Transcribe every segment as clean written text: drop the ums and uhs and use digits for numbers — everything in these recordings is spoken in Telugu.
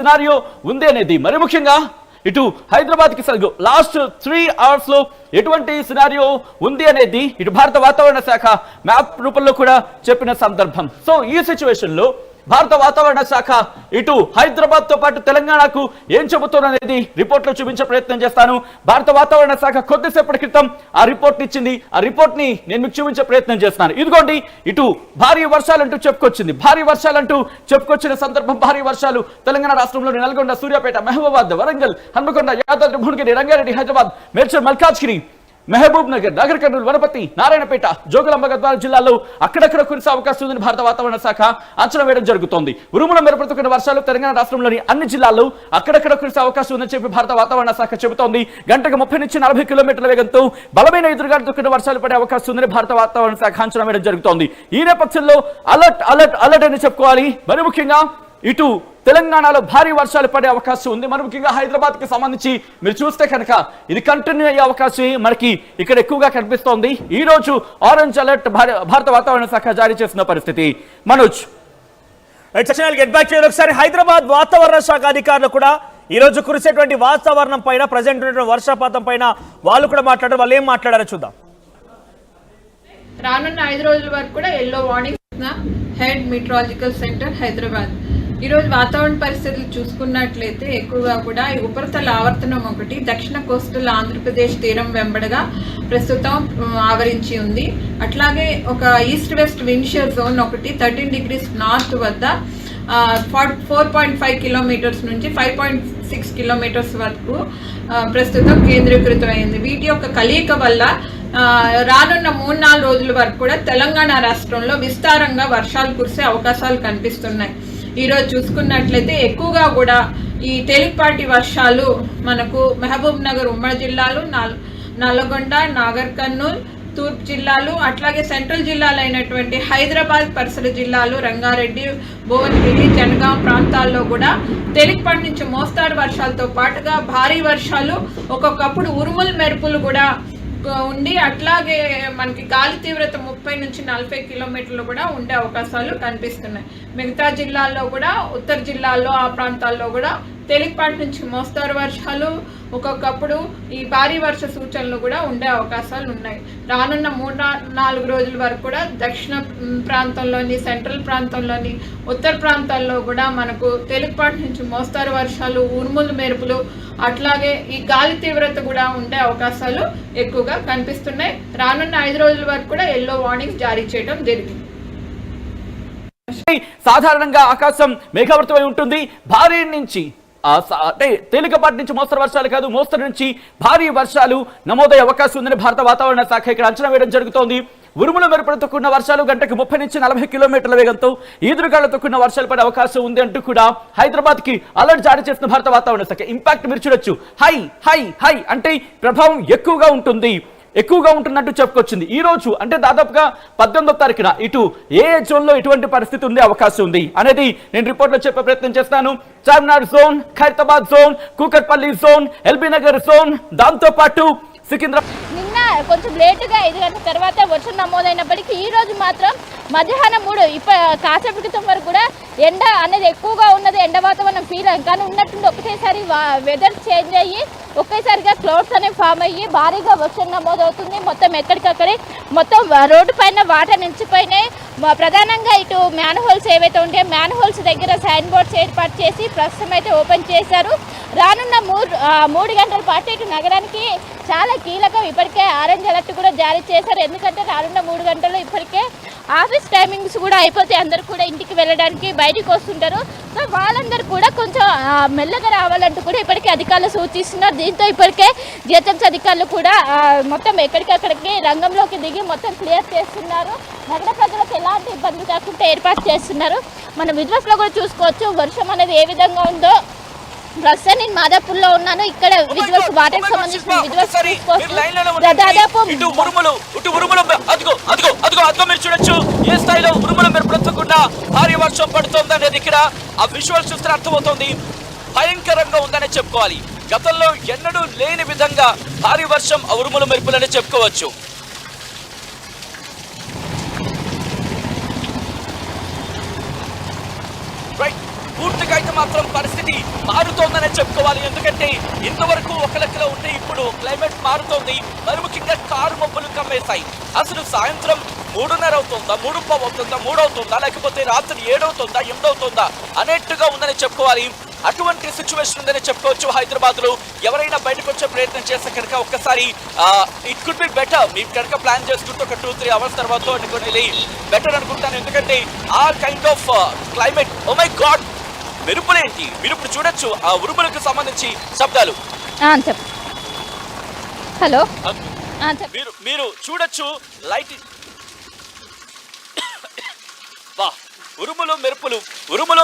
సినారియో ఉంది అనేది మరి ముఖ్యంగా ఇటు హైదరాబాద్ కి లాస్ట్ 3 hours లో ఎటువంటి సినారియో ఉంది అనేది ఇటు భారత వాతావరణ శాఖ మ్యాప్ రూపంలో కూడా చెప్పిన సందర్భం. సో ఈ సిచ్యువేషన్ లో భారత వాతావరణ శాఖ ఇటు హైదరాబాద్ తో పాటు తెలంగాణకు ఏం చెబుతోందనేది రిపోర్ట్ లో చూపించే ప్రయత్నం చేస్తాను. భారత వాతావరణ శాఖ కొద్దిసేపటి క్రితం ఆ రిపోర్ట్ ఇచ్చింది. ఆ రిపోర్ట్ ని నేను మీకు చూపించే ప్రయత్నం చేస్తాను. ఇదిగోండి, ఇటు భారీ వర్షాలంటూ చెప్పుకొచ్చింది. భారీ వర్షాలంటూ చెప్పుకొచ్చిన సందర్భం భారీ వర్షాలు తెలంగాణ రాష్ట్రంలోని నల్గొండ, సూర్యాపేట, మహబూబాబాద్, వరంగల్, హన్మకొండ, యాదాద్రి, భువనగిరి, రంగారెడ్డి, హైదరాబాద్, మేడ్చల్, మల్కాజ్గిరి, మహబూబ్ నగర్, నగర్ కర్నూలు, వనపర్తి, నారాయణపేట, జోగులాంబ గద్వాల జిల్లాల్లో అక్కడక్కడ కురిసే అవకాశం ఉందని భారత వాతావరణ శాఖ అంచనా వేయడం జరుగుతోంది. ఉరుముల మెరుపులతో కూడిన వర్షాలు తెలంగాణ రాష్ట్రంలోని అన్ని జిల్లాల్లో అక్కడక్కడ కురిసే అవకాశం ఉందని చెప్పి భారత వాతావరణ శాఖ చెబుతోంది. గంటకు 30 నుంచి 40 కిలోమీటర్ల వేగంతో బలమైన ఎదురుగాలులతో కూడిన వర్షాలు పడే అవకాశం ఉందని భారత వాతావరణ శాఖ అంచనా వేయడం జరుగుతోంది. ఈ నేపథ్యంలో అలర్ట్ అలర్ట్ అలర్ట్ అని చెప్పుకోవాలి. మరి ముఖ్యంగా ఇటు తెలంగాణలో భారీ వర్షాలు పడే అవకాశం ఉంది. మరి ముఖ్యంగా హైదరాబాద్ కి సంబంధించి మీరు చూస్తే కనుక ఇది కంటిన్యూ అయ్యే అవకాశం మనకి ఇక్కడ ఎక్కువగా కనిపిస్తోంది. ఈ రోజు ఆరెంజ్ అలర్ట్ భారత వాతావరణ శాఖ జారీ చేసిన పరిస్థితి. మనోజ్, గెట్ బ్యాక్ చేయాలి ఒకసారి. హైదరాబాద్ వాతావరణ శాఖ అధికారులు కూడా ఈ రోజు కురిసేటువంటి వాతావరణం పైన, ప్రజెంట్ ఉన్నటువంటి వర్షపాతం పైన వాళ్ళు కూడా మాట్లాడారు. వాళ్ళు ఏం మాట్లాడారో చూద్దాం. రానున్న 5 రోజుల వరకు కూడా yellow warning head meteorological centre Hyderabad. ఈరోజు వాతావరణ పరిస్థితులు చూసుకున్నట్లయితే ఎక్కువగా కూడా ఈ ఉపరితల ఆవర్తనం ఒకటి దక్షిణ కోస్టల్ ఆంధ్రప్రదేశ్ తీరం వెంబడగా ప్రస్తుతం ఆవరించి ఉంది. అట్లాగే ఒక ఈస్ట్ వెస్ట్ విండ్షియర్ జోన్ ఒకటి 13 degrees నార్త్ వద్ద 4.5 కిలోమీటర్స్ నుంచి 5.6 కిలోమీటర్స్ వరకు ప్రస్తుతం కేంద్రీకృతమైంది. వీటి యొక్క కలయిక వల్ల రానున్న 3-4 రోజుల వరకు కూడా తెలంగాణ రాష్ట్రంలో విస్తారంగా వర్షాలు కురిసే అవకాశాలు కనిపిస్తున్నాయి. ఈరోజు చూసుకున్నట్లయితే ఎక్కువగా కూడా ఈ తేలికపాటి వర్షాలు మనకు మహబూబ్ నగర్ ఉమ్మడి జిల్లాలు, నల్గొండ, నాగర్ కర్నూల్, తూర్పు జిల్లాలు, అట్లాగే సెంట్రల్ జిల్లాలు అయినటువంటి హైదరాబాద్ పరిసర జిల్లాలు, రంగారెడ్డి, భువనగిరి, జనగాం ప్రాంతాల్లో కూడా తేలికపాటి నుంచి మోస్తారు వర్షాలతో పాటుగా భారీ వర్షాలు, ఒక్కొక్కప్పుడు ఉరుములు మెరుపులు కూడా ఉండి అట్లాగే మనకి గాలి తీవ్రత 30 నుంచి 40 కిలోమీటర్లు కూడా ఉండే అవకాశాలు కనిపిస్తున్నాయి. మిగతా జిల్లాల్లో కూడా, ఉత్తర జిల్లాల్లో ఆ ప్రాంతాల్లో కూడా తేలికపాటి నుంచి మోస్తారు వర్షాలు, ఒక్కొక్కప్పుడు ఈ భారీ వర్ష సూచనలు కూడా ఉండే అవకాశాలు ఉన్నాయి. రానున్న 3-4 రోజుల వరకు కూడా దక్షిణ ప్రాంతంలోని, సెంట్రల్ ప్రాంతంలోని, ఉత్తర ప్రాంతాల్లో కూడా మనకు తేలికపాటి నుంచి మోస్తారు వర్షాలు, ఉరుములు మెరుపులు, అట్లాగే ఈ గాలి తీవ్రత కూడా ఉండే అవకాశాలు ఎక్కువగా కనిపిస్తున్నాయి. రానున్న 5 రోజుల వరకు కూడా ఎల్లో వార్నింగ్స్ జారీ చేయడం జరిగింది. సాధారణంగా ఆకాశం మేఘావృతమై ఉంటుంది. భారీ నుంచి అంటే తేలికపాటి నుంచి మోస్తరు వర్షాలు కాదు, మోస్తరు నుంచి భారీ వర్షాలు నమోదయ్యే అవకాశం ఉందని భారత వాతావరణ శాఖ ఇక్కడ అంచనా వేయడం జరుగుతోంది. ఉరుముల మెరుపులతో కూడిన వర్షాలు గంటకు 30 నుంచి 40 కిలోమీటర్ల వేగంతో ఈదురుగాలతో కూడిన వర్షాలు పడే అవకాశం ఉంది అంటూ కూడా హైదరాబాద్ కి అలర్ట్ జారీ చేసిన భారత వాతావరణ శాఖ. ఇంపాక్ట్ మీరు చూడొచ్చు. హై హై హై అంటే ప్రభావం ఎక్కువగా ఉంటుందంటూ చెప్పుకొచ్చింది. ఈ రోజు అంటే దాదాపుగా 18వ తారీఖున ఇటు ఏ జోన్ లో ఎటువంటి పరిస్థితి ఉండే అవకాశం ఉంది అనేది నేను రిపోర్ట్ లో చెప్పే ప్రయత్నం చేస్తాను. Charminar zone, Khairatabad zone, Kukatpally zone, LB Nagar zone, దాంతో పాటు సికింద్రాబాద్. నిన్న కొంచెం లేటుగా 5 గంటల తర్వాత వర్షం నమోదైనప్పటికీ ఈ రోజు మాత్రం మధ్యాహ్నం 3 కాసేపటి క్రితం వరకు కూడా ఎండ అనేది ఎక్కువగా ఉన్నది. ఎండ వాతావరణం ఫీల్ అయ్యి కానీ ఉన్నట్టుండి ఒకటేసారి వెదర్ చేంజ్ అయ్యి ఒకేసారిగా క్లౌడ్స్ అనేవి ఫామ్ అయ్యి భారీగా వర్షం నమోదవుతుంది. మొత్తం ఎక్కడికక్కడే మొత్తం రోడ్డు పైన వాటర్ నిలిచిపోయినాయి. ప్రధానంగా ఇటు మ్యాన్ హోల్స్ ఏవైతే ఉంటాయో మ్యాన్ హోల్స్ దగ్గర సైన్ బోర్డ్స్ ఏర్పాటు చేసి ప్రస్తుతం అయితే ఓపెన్ చేశారు. రానున్న 3 గంటల పాటు ఇటు నగరానికి చాలా కీలకం. ఇప్పటికే ఆరెంజ్ అలర్ట్ కూడా జారీ చేశారు. ఎందుకంటే రానున్న 3 గంటల్లో ఇప్పటికే ఆఫీస్ టైమింగ్స్ కూడా అయిపోతే అందరూ కూడా ఇంటికి వెళ్ళడానికి బయటికి వస్తుంటారు. సో వాళ్ళందరూ కూడా కొంచెం మెల్లగా రావాలంటూ కూడా ఇప్పటికే అధికారులు సూచిస్తున్నారు. దీంతో ఇప్పటికే జిహెచ్ఎంసీ అధికారులు కూడా మొత్తం ఎక్కడికక్కడికి రంగంలోకి దిగి మొత్తం క్లియర్ చేస్తున్నారు. నగర ప్రజలకు ఎలాంటి ఇబ్బంది కాకుండా ఏర్పాటు చేస్తున్నారు. మనం విజువల్స్లో కూడా చూసుకోవచ్చు వర్షం అనేది ఏ విధంగా ఉందో. ప్రస్తుతం నేను మాదాపూర్లో ఉన్నాను. ఇక్కడ విజువల్స్ వాటర్ సంబంధించిన విజువల్స్ దాదాపు మీరు చూడొచ్చు ఏ స్థాయిలో ఉరుముల మెరుపులతో భారీ వర్షం పడుతుంది అనేది ఇక్కడ ఆ విజువల్స్ చూస్తే అర్థమవుతుంది. భయంకరంగా ఉందనే చెప్పుకోవాలి. గతంలో ఎన్నడూ లేని విధంగా భారీ వర్షం ఉరుముల మెరుపులనే చెప్పుకోవచ్చు. పూర్తిగా అయితే మాత్రం పరిస్థితి మారుతోందనే చెప్పుకోవాలి. ఎందుకంటే ఇంతవరకు ఒక లెక్కలో ఉంటే ఇప్పుడు క్లైమేట్ మారుతోంది. మరి ముఖ్యంగా కారు మబ్బులు కమ్మేశాయి. అసలు సాయంత్రం 3:30 అవుతుందా, 3:15 అవుతుందా, 3 అవుతుందా, లేకపోతే రాత్రి 7 అవుతుందా, 8 అవుతుందా అనేట్టుగా ఉందని చెప్పుకోవాలి. అటువంటి సిచ్యువేషన్ ఉందని చెప్పుకోవచ్చు హైదరాబాద్ లో. ఎవరైనా బయటకు వచ్చే ప్రయత్నం చేస్తే కనుక ఒక్కసారి ఇట్ కుడ్ బి బెటర్. మీరు కనుక ప్లాన్ చేసుకుంటే ఒక 2-3 అవర్స్ తర్వాత అనుకుని బెటర్ అనుకుంటాను. ఎందుకంటే ఆ kind of climate. Oh my god, మెరుపులేంటి మీరు ఇప్పుడు చూడొచ్చు. ఆ ఉరుములకు సంబంధించి శబ్దాలు. హలో, మీరు చూడొచ్చు. లైట్ ఉరుములు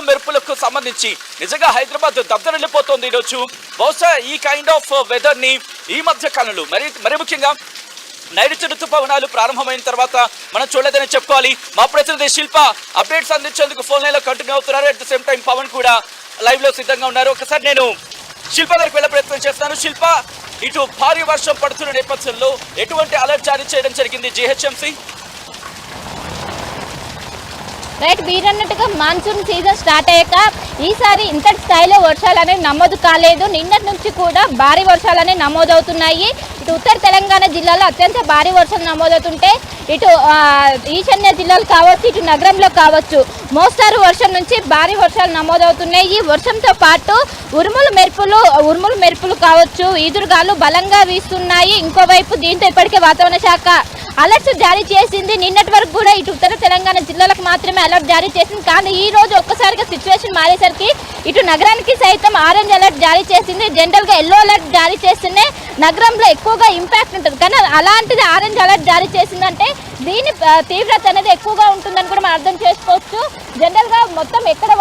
మెరుపులకు సంబంధించి నిజంగా హైదరాబాద్ దద్దరిల్లిపోతుంది ఈరోజు. బహుశా ఈ కైండ్ ఆఫ్ వెదర్ ని ఈ మధ్య కాలంలో మరి ముఖ్యంగా నైరుతి ఋతుపవనాలు ప్రారంభమైన తర్వాత మనం చూడలేదని చెప్పుకోవాలి. మా ప్రతినిధి శిల్ప అప్డేట్స్ అందించేందుకు ఫోన్ లైన్ లో కంటిన్యూ అవుతున్నారు. At the same time Pavan కూడా లైవ్ లో సిద్ధంగా ఉన్నారు. ఒకసారి నేను శిల్ప దగ్గరికి వెళ్ళే ప్రయత్నం చేస్తాను. శిల్ప, ఇటు భారీ వర్షం పడుతున్న నేపథ్యంలో ఎటువంటి అలర్ట్ జారీ చేయడం జరిగింది జీహెచ్ఎంసీ? రైట్, మీరన్నట్టుగా మాన్సూన్ సీజన్ స్టార్ట్ అయ్యాక ఈసారి ఇంతటి స్థాయిలో వర్షాలు అనేవి నమోదు కాలేదు. నిన్నటి నుంచి కూడా భారీ వర్షాలు అనేవి నమోదవుతున్నాయి. ఇటు ఉత్తర తెలంగాణ జిల్లాలో అత్యంత భారీ వర్షాలు నమోదవుతుంటే ఇటు ఈశాన్య జిల్లాలు కావచ్చు, ఇటు నగరంలో కావచ్చు మోస్తారు వర్షం నుంచి భారీ వర్షాలు నమోదవుతున్నాయి. ఈ వర్షంతో పాటు ఉరుములు మెరుపులు కావచ్చు, ఈదురుగాలు బలంగా వీస్తున్నాయి. ఇంకోవైపు దీంతో ఇప్పటికే వాతావరణ శాఖ అలర్ట్స్ జారీ చేసింది. నిన్నటి వరకు కూడా ఇటు ఉత్తర తెలంగాణ జిల్లాలకు మాత్రమే అలర్ట్ జారీ చేసింది. కానీ ఈ రోజు ఒక్కసారిగా సిచ్యువేషన్ మారేసరికి ఇటు నగరానికి సైతం ఆరెంజ్ అలర్ట్ జారీ చేసింది. జనరల్గా ఎల్లో అలర్ట్ జారీ చేస్తేనే నగరంలో ఎక్కువగా ఇంపాక్ట్ ఉంటుంది. కానీ అలాంటిది ఆరెంజ్ అలర్ట్ జారీ చేసిందంటే దీని తీవ్రత అనేది ఎక్కువగా ఉంటుందని కూడా మనం అర్థం చేసుకోవచ్చు. జనరల్గా మొత్తం ఎక్కడ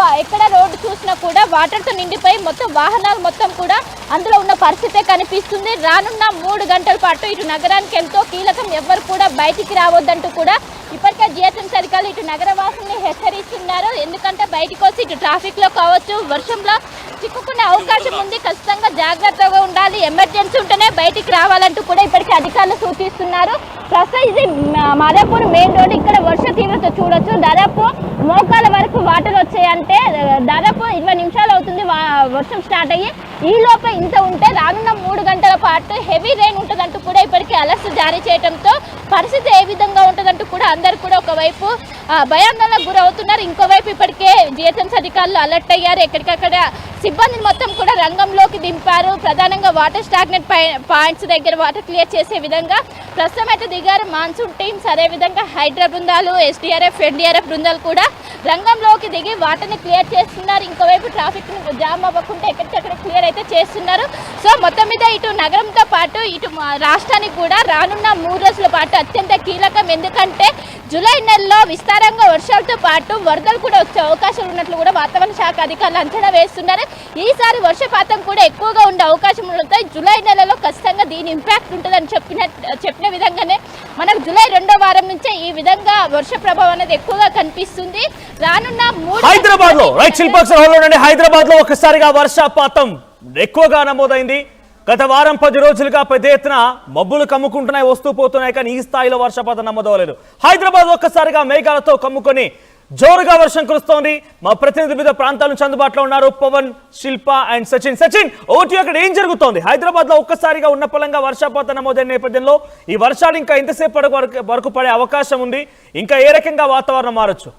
రోడ్డు చూసినా కూడా వాటర్తో నిండిపోయి మొత్తం వాహనాలు మొత్తం కూడా అందులో ఉన్న పరిస్థితే కనిపిస్తుంది. రానున్న 3 గంటల పాటు ఇటు నగరానికి ఎంతో కీలకం. ఎవరు కూడా బయటికి రావద్దంటూ కూడా ఇప్పటికే జిహెచ్ఎంసీ అధికారులు ఇటు నగరవాసుల్ని హెచ్చరిస్తున్నారు. ఎందుకంటే బయటకు వచ్చి ఇటు ట్రాఫిక్ లో కావచ్చు, వర్షంలో చిక్కుకునే అవకాశం ఉంది. ఖచ్చితంగా జాగ్రత్తగా ఉండాలి. ఎమర్జెన్సీ ఉంటేనే బయటికి రావాలంటూ కూడా ఇప్పటికే అధికారులు సూచిస్తున్నారు. ప్రస్తుతం ఇది మాదాపూర్ మెయిన్ రోడ్. ఇక్కడ వర్ష తీవ్రత చూడొచ్చు. దాదాపు మోకాల వరకు వాటర్ వచ్చాయంటే దాదాపు 20 నిమిషాలు అవుతుంది వర్షం స్టార్ట్ అయ్యి. ఈ లోపే ఇంత ఉంటే రానున్న 3 గంటల పాటు హెవీ రెయిన్ ఉంటుందంటూ కూడా ఇప్పటికే అలర్ట్స్ జారీ చేయడంతో పరిస్థితి ఏ విధంగా ఉంటుందంటూ కూడా అందరు కూడా ఒకవైపు భయాందోళనకు గురవుతున్నారు. ఇంకోవైపు ఇప్పటికే జిహెచ్ఎంసీ అధికారులు అలర్ట్ అయ్యారు. ఎక్కడికక్కడ సిబ్బందిని మొత్తం కూడా రంగంలోకి దింపారు. ప్రధానంగా వాటర్ స్టాగ్నెంట్ పాయింట్స్ దగ్గర వాటర్ క్లియర్ చేసే విధంగా ప్రస్తుతం అయితే దిగారు మాన్సూన్ టీమ్స్. అదేవిధంగా హైడ్రా బృందాలు, ఎస్డీఆర్ఎఫ్, ఎన్డీఆర్ఎఫ్ బృందాలు కూడా రంగంలోకి దిగి వాటర్ని క్లియర్ చేస్తున్నారు. ఇంకోవైపు ట్రాఫిక్ జామ్ అవ్వకుండా ఎక్కడికక్కడ క్లియర్ అయితే చేస్తున్నారు. సో మొత్తం మీద ఇటు నగరంతో పాటు ఇటు రాష్ట్రానికి కూడా రానున్న 3 రోజుల పాటు అత్యంత కీలకం. ఎందుకంటే జూలై నెలలో విస్తారంగా వర్షాలతో పాటు వరదలు కూడా వచ్చే అవకాశాలు ఉన్నట్లు కూడా వాతావరణ శాఖ అధికారులు అంచనా వేస్తున్నారు. ఈసారి వర్షపాతం కూడా ఎక్కువగా ఉండే అవకాశం ఉండడంతో జూలై నెలలో ఖచ్చితంగా దీని ఇంపాక్ట్ ఉంటుందని చెప్పిన విధంగానే మనకు జూలై 2వ వారం నుంచే ఈ విధంగా వర్ష ప్రభావం అనేది ఎక్కువగా కనిపిస్తుంది. రానున్న 3 హైదరాబాద్ లో హైదరాబాద్ లో ఒక్కసారిగా వర్షపాతం ఎక్కువగా నమోదైంది. గత వారం 10 రోజులుగా పెద్ద ఎత్తున మబ్బులు కమ్ముకుంటున్నాయి, వస్తూ పోతున్నాయి. కానీ ఈ స్థాయిలో వర్షపాతం నమోదవలేదు. హైదరాబాద్ ఒక్కసారిగా మేఘాలతో కమ్ముకొని జోరుగా వర్షం కురుస్తోంది. మా ప్రతినిధి వివిధ ప్రాంతాల నుంచి అందుబాటులో ఉన్నారు. పవన్, శిల్ప అండ్ సచిన్ ఓటీ అక్కడ ఏం జరుగుతోంది? హైదరాబాద్ లో ఒక్కసారిగా ఉన్న పలంగా వర్షపాతం నమోదైన నేపథ్యంలో ఈ వర్షాలు ఇంకా ఎంతసేపు వరకు పడే అవకాశం ఉంది? ఇంకా ఏ రకంగా వాతావరణం మారొచ్చు?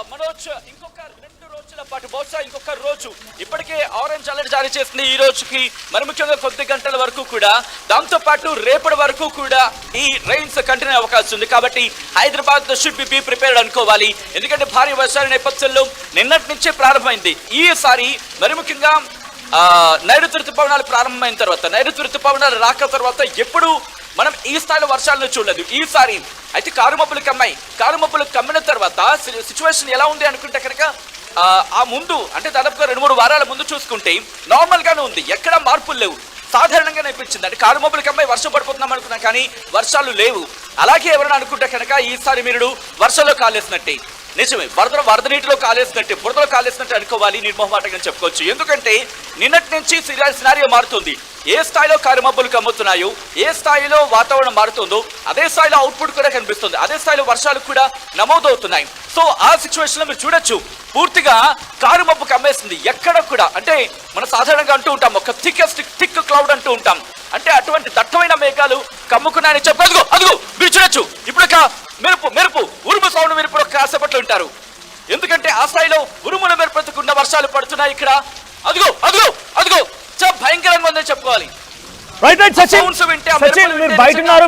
మనోజ్, ఇంకొక 2 రోజుల పాటు బహుశా ఇంకొక రోజు ఇప్పటికే ఆరెంజ్ అలర్ట్ జారీ చేసింది ఈ రోజుకి. మరి ముఖ్యంగా కొద్ది గంటల వరకు కూడా, దాంతో పాటు రేపటి వరకు కూడా ఈ రైన్స్ కంటిన్యూ అవకాశం ఉంది. కాబట్టి హైదరాబాద్ షుడ్ బి ప్రిపేర్డ్ అనుకోవాలి. ఎందుకంటే భారీ వర్షాల నేపథ్యంలో నిన్నటి నుంచే ప్రారంభమైంది. ఈసారి మరి ముఖ్యంగా నైరుతి ఋతుపవనాలు ప్రారంభమైన తర్వాత, నైరుతి ఋతుపవనాలు రాక తర్వాత ఎప్పుడు మనం ఈ స్థాయిలో వర్షాలను చూడలేదు. ఈసారి అయితే కారు మబ్బులు కమ్మిన తర్వాత సిచ్యువేషన్ ఎలా ఉంది అనుకుంటే కనుక ఆ ముందు అంటే దాదాపుగా 2-3 వారాల ముందు చూసుకుంటే నార్మల్ గానే ఉంది. ఎక్కడ మార్పులు లేవు. సాధారణంగా అనిపించింది. అంటే కారు మబ్బులు కమ్మాయి వర్షం పడిపోతున్నాం అనుకున్నాం, కానీ వర్షాలు లేవు. అలాగే ఎవరైనా అనుకుంటే కనుక ఈసారి మీరు వర్షంలో కాలేసినట్టే. నిజమే, వరద నీటిలో కాలేసినట్టే, బురదలో కాలేసినట్టు అనుకోవాలి, నిర్మోహమాటంగా చెప్పుకోవచ్చు. ఎందుకంటే నిన్నటి నుంచి సినారియో మారుతుంది. ఏ స్థాయిలో కారుమబ్బులు కమ్ముతున్నాయో, ఏ స్థాయిలో వాతావరణం మారుతుందో అదే స్థాయిలో అవుట్పుట్ కూడా కనిపిస్తుంది, అదే స్థాయిలో వర్షాలు కూడా నమోదవుతున్నాయి. సో ఆ సిచ్యువేషన్ లో మీరు చూడొచ్చు, పూర్తిగా కారుమబ్బు కమ్మేస్తుంది. ఎక్కడ కూడా అంటే మనం సాధారణంగా అంటూ ఉంటాం, ఒక థిక్ క్లౌడ్ అంటూ ఉంటాం, అంటే అటువంటి దట్టమైన మేఘాలు కమ్ముకున్నాయని చెప్పు. అదిగో మీరు చూడొచ్చు, ఇప్పుడు ఒక మెరుపు ఉరుము సౌండ్ మీరు ఇప్పుడు కాసేపట్లో ఉంటారు. ఎందుకంటే ఆ స్థాయిలో ఉరుముల మెరుపుకున్న వర్షాలు పడుతున్నాయి ఇక్కడ. అదిగో చాలా భయంకరంగా ఉందని చెప్పుకోవాలి. సచిన్ మీరు బయట ఉన్నారు,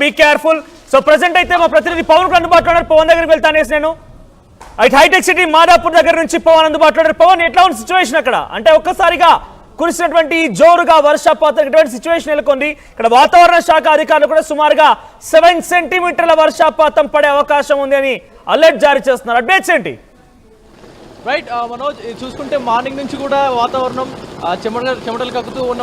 బీ కేర్ఫుల్. సో ప్రెసెంట్ అయితే మా ప్రతినిధి పవన్ అందుబాటులో ఉన్నారు. పవన్ దగ్గరికి వెళ్తానేసి నేను హైటెక్ సిటీ మాదాపూర్ దగ్గర నుంచి పవన్ అందుబాటులో ఉన్నారు. పవన్, ఎట్లా ఉంది సిచ్యువేషన్ అక్కడ? అంటే ఒక్కసారిగా కురిసినటువంటి జోరుగా వర్షపాతం ఇటువంటి సిచ్యువేషన్ నెలకొంది. ఇక్కడ వాతావరణ శాఖ అధికారులు కూడా సుమారుగా 7 సెంటీమీటర్ల వర్షపాతం పడే అవకాశం ఉంది అని అలర్ట్ జారీ చేస్తున్నారు. అప్డేట్స్ ఏంటి? రైట్ మనోజ్, చూసుకుంటే మార్నింగ్ నుంచి కూడా వాతావరణం చెమటలు కక్కుతూ ఉన్న